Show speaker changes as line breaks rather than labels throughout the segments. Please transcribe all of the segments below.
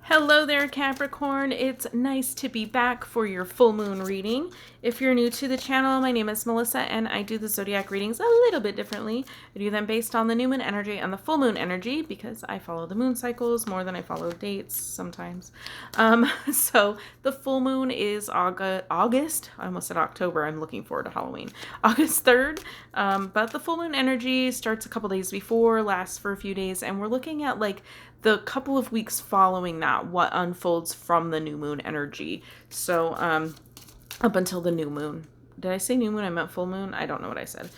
Hello there, Capricorn. It's nice to be back for your full moon reading. If you're new to the channel, my name is Melissa and I do the zodiac readings a little bit differently. I do them based on the new moon energy and the full moon energy because I follow the moon cycles more than I follow dates sometimes. So the full moon is August. I almost said October. I'm looking forward to Halloween. August 3rd. But the full moon energy starts a couple days before, lasts for a few days, and we're looking at like the couple of weeks following that, what unfolds from the new moon energy. So up until the new moon. Did I say new moon? I meant full moon. I don't know what I said.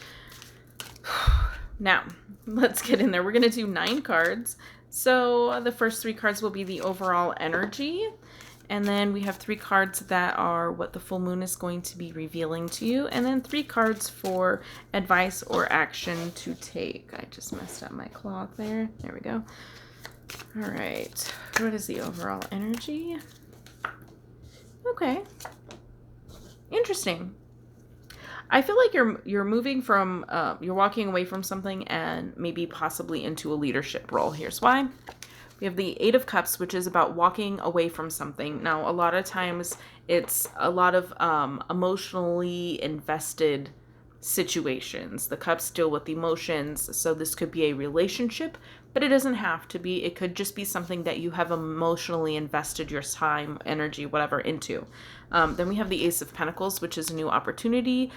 Now let's get in there. We're gonna do 9 cards. So the first 3 cards will be the overall energy, and then we have 3 cards that are what the full moon is going to be revealing to you, and then 3 cards for advice or action to take. I just messed up my cloth there. There we go. All right, what is the overall energy? Okay, interesting. I feel like you're moving from, you're walking away from something and maybe possibly into a leadership role. Here's why. We have the 8 of Cups, which is about walking away from something. Now, a lot of times it's a lot of emotionally invested situations. The cups deal with emotions, so this could be a relationship, but it doesn't have to be. It could just be something that you have emotionally invested your time, energy, whatever into. Then we have the Ace of Pentacles, which is a new opportunity,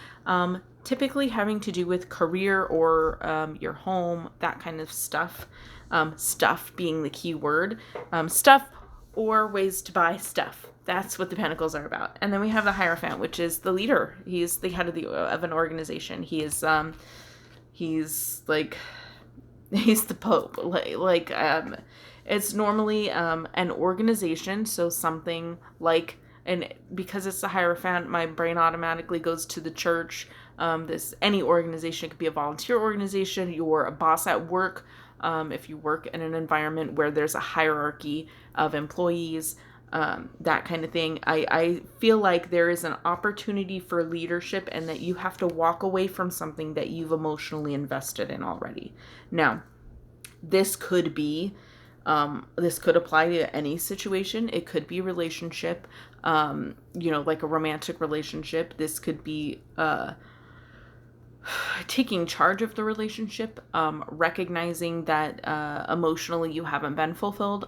typically having to do with career or your home, that kind of stuff. Stuff being the key word. Stuff or ways to buy stuff. That's what the Pentacles are about. And then we have the Hierophant, which is the leader. He's the head of an organization. He's the Pope. It's normally an organization, so something like, and because it's the Hierophant, my brain automatically goes to the church. Any organization, it could be a volunteer organization. You're a boss at work. If you work in an environment where there's a hierarchy of employees, that kind of thing. I feel like there is an opportunity for leadership and that you have to walk away from something that you've emotionally invested in already. Now, this could apply to any situation. It could be a relationship, like a romantic relationship. This could be, taking charge of the relationship, recognizing that emotionally you haven't been fulfilled.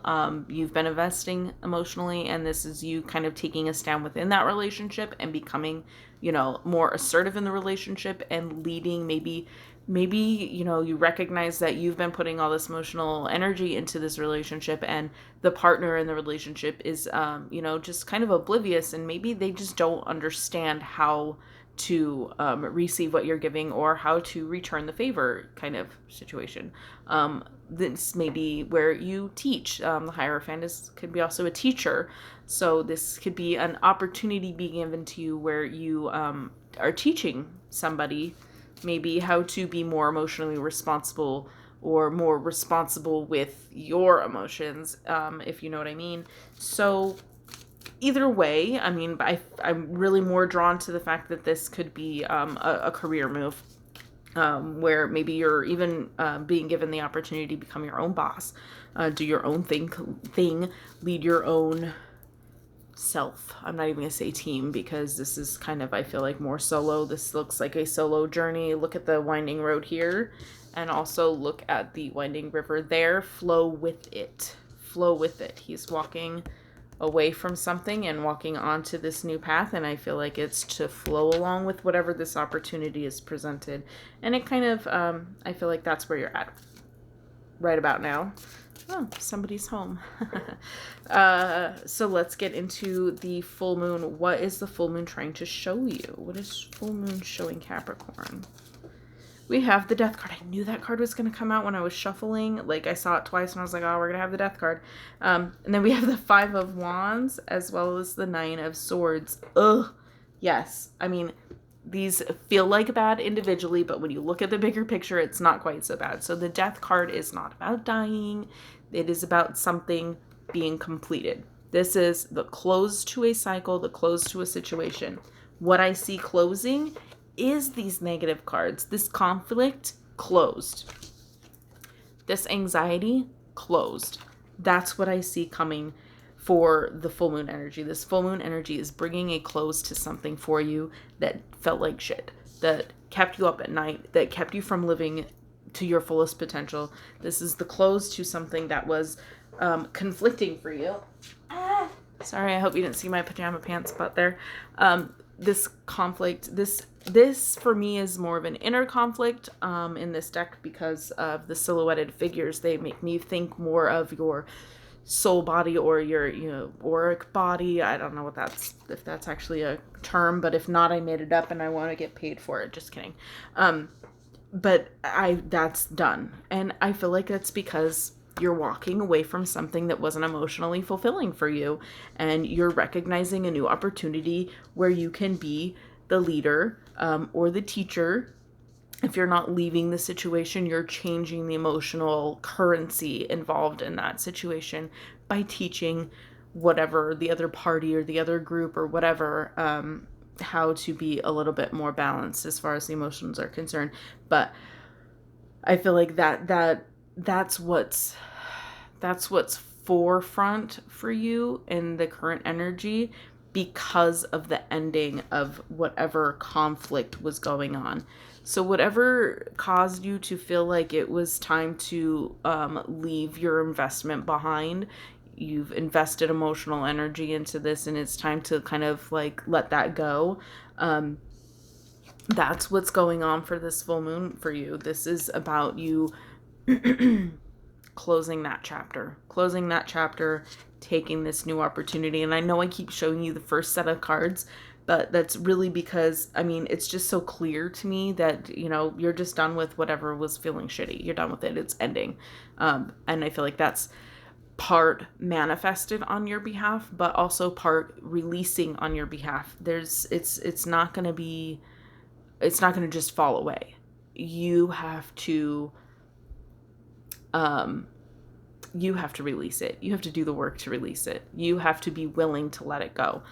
You've been investing emotionally, and this is you kind of taking a stand within that relationship and becoming, more assertive in the relationship and leading. Maybe, you recognize that you've been putting all this emotional energy into this relationship and the partner in the relationship is, just kind of oblivious, and maybe they just don't understand how to receive what you're giving or how to return the favor kind of situation. This may be where you teach. The Hierophant could be also a teacher. So this could be an opportunity being given to you where you are teaching somebody maybe how to be more emotionally responsible or more responsible with your emotions, if you know what I mean. So either way, I mean, I'm really more drawn to the fact that this could be a career move, where maybe you're even being given the opportunity to become your own boss, do your own thing, lead your own self. I'm not even going to say team because this is kind of, I feel like, more solo. This looks like a solo journey. Look at the winding road here, and also look at the winding river there. Flow with it. Flow with it. He's walking away from something and walking onto this new path, and I feel like it's to flow along with whatever this opportunity is presented. And it kind of I feel like that's where you're at right about now. Oh, somebody's home. So let's get into the full moon. What is the full moon trying to show you? What is full moon showing Capricorn? We have the Death card. I knew that card was going to come out when I was shuffling. Like, I saw it twice and I was like, oh, we're going to have the Death card. And then we have the 5 of Wands as well as the 9 of Swords. Ugh. Yes. I mean, these feel like bad individually, but when you look at the bigger picture, it's not quite so bad. So the Death card is not about dying. It is about something being completed. This is the close to a cycle, the close to a situation. What I see closing is these negative cards. This conflict closed. This anxiety closed. That's what I see coming for the full moon energy. This full moon energy is bringing a close to something for you that felt like shit, that kept you up at night, that kept you from living to your fullest potential. This is the close to something that was conflicting for you. Sorry, I hope you didn't see my pajama pants butt there. This conflict, this for me is more of an inner conflict in this deck, because of the silhouetted figures. They make me think more of your soul body, or your, you know, auric body. I don't know if that's actually a term, but if not, I made it up and I want to get paid for it. Just kidding. But that's done. And I feel like that's because you're walking away from something that wasn't emotionally fulfilling for you, and you're recognizing a new opportunity where you can be the leader, or the teacher. If you're not leaving the situation, you're changing the emotional currency involved in that situation by teaching whatever the other party or the other group or whatever, how to be a little bit more balanced as far as the emotions are concerned. But I feel like that's what's forefront for you in the current energy, because of the ending of whatever conflict was going on. So whatever caused you to feel like it was time to leave your investment behind, you've invested emotional energy into this, and it's time to kind of like let that go. That's what's going on for this full moon for you. This is about you closing that chapter, taking this new opportunity. And I know I keep showing you the first set of cards, but that's really because, I mean, it's just so clear to me that, you know, you're just done with whatever was feeling shitty. You're done with it. It's ending. And I feel like that's part manifested on your behalf, but also part releasing on your behalf. It's not going to just fall away. You have to release it. You have to do the work to release it. You have to be willing to let it go.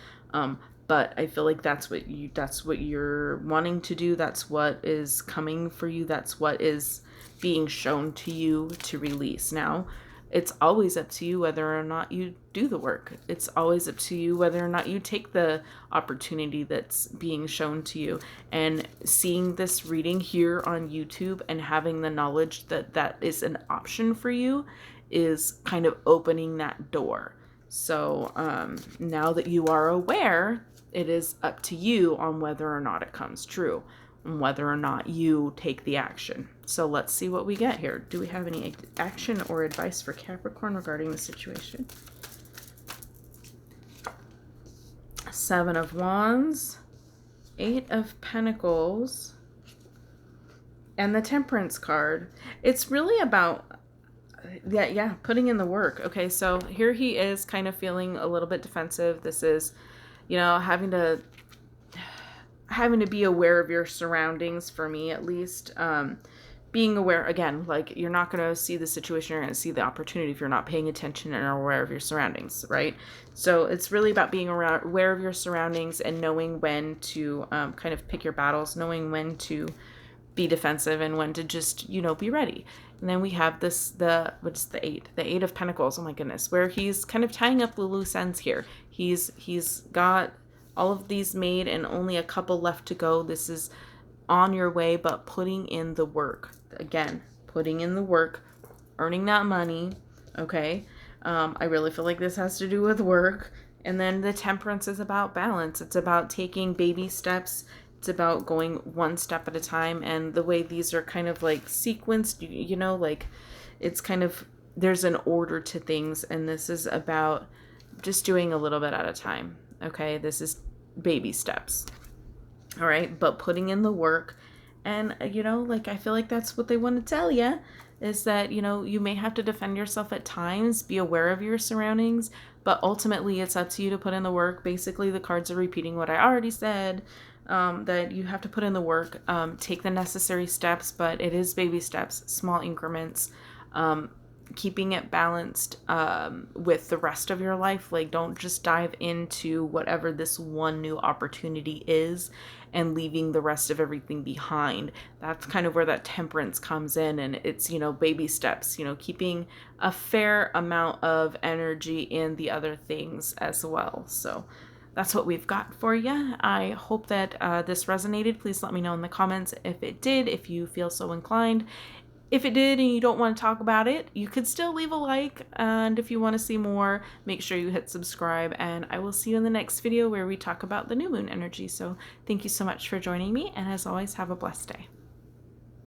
But I feel like that's what you're wanting to do. That's what is coming for you. That's what is being shown to you to release. Now, it's always up to you whether or not you do the work. It's always up to you whether or not you take the opportunity that's being shown to you. And seeing this reading here on YouTube and having the knowledge that that is an option for you is kind of opening that door. So now that you are aware, it is up to you on whether or not it comes true, and whether or not you take the action. So let's see what we get here. Do we have any action or advice for Capricorn regarding the situation? Seven of Wands, Eight of Pentacles, and the Temperance card. It's really about putting in the work. Okay, so here he is kind of feeling a little bit defensive. This is, you know, having to be aware of your surroundings, for me at least. Being aware, again, like, you're not going to see the situation, you're going to see the opportunity if you're not paying attention and are aware of your surroundings, right? So it's really about being aware of your surroundings and knowing when to kind of pick your battles, knowing when to be defensive and when to just, you know, be ready. And then we have what's the eight? The Eight of Pentacles, oh my goodness, where he's kind of tying up the loose ends here. He's got all of these made and only a couple left to go. This is on your way, but putting in the work. Again, putting in the work, earning that money, okay? I really feel like this has to do with work. And then the Temperance is about balance. It's about taking baby steps. It's about going one step at a time. And the way these are kind of like sequenced, you know, like it's kind of, there's an order to things. And this is about just doing a little bit at a time, okay? This is baby steps. All right, but putting in the work. And, you know, like, I feel like that's what they want to tell you, is that, you know, you may have to defend yourself at times, be aware of your surroundings, but ultimately it's up to you to put in the work. Basically, the cards are repeating what I already said, that you have to put in the work, take the necessary steps, but it is baby steps, small increments. keeping it balanced with the rest of your life. Like, don't just dive into whatever this one new opportunity is and leaving the rest of everything behind. That's kind of where that temperance comes in, and it's, you know, baby steps, you know, keeping a fair amount of energy in the other things as well. So that's what we've got for you. I hope that this resonated. Please let me know in the comments if it did, if you feel so inclined. If it did and you don't want to talk about it, you could still leave a like. And if you want to see more, make sure you hit subscribe. And I will see you in the next video where we talk about the new moon energy. So thank you so much for joining me. And as always, have a blessed day.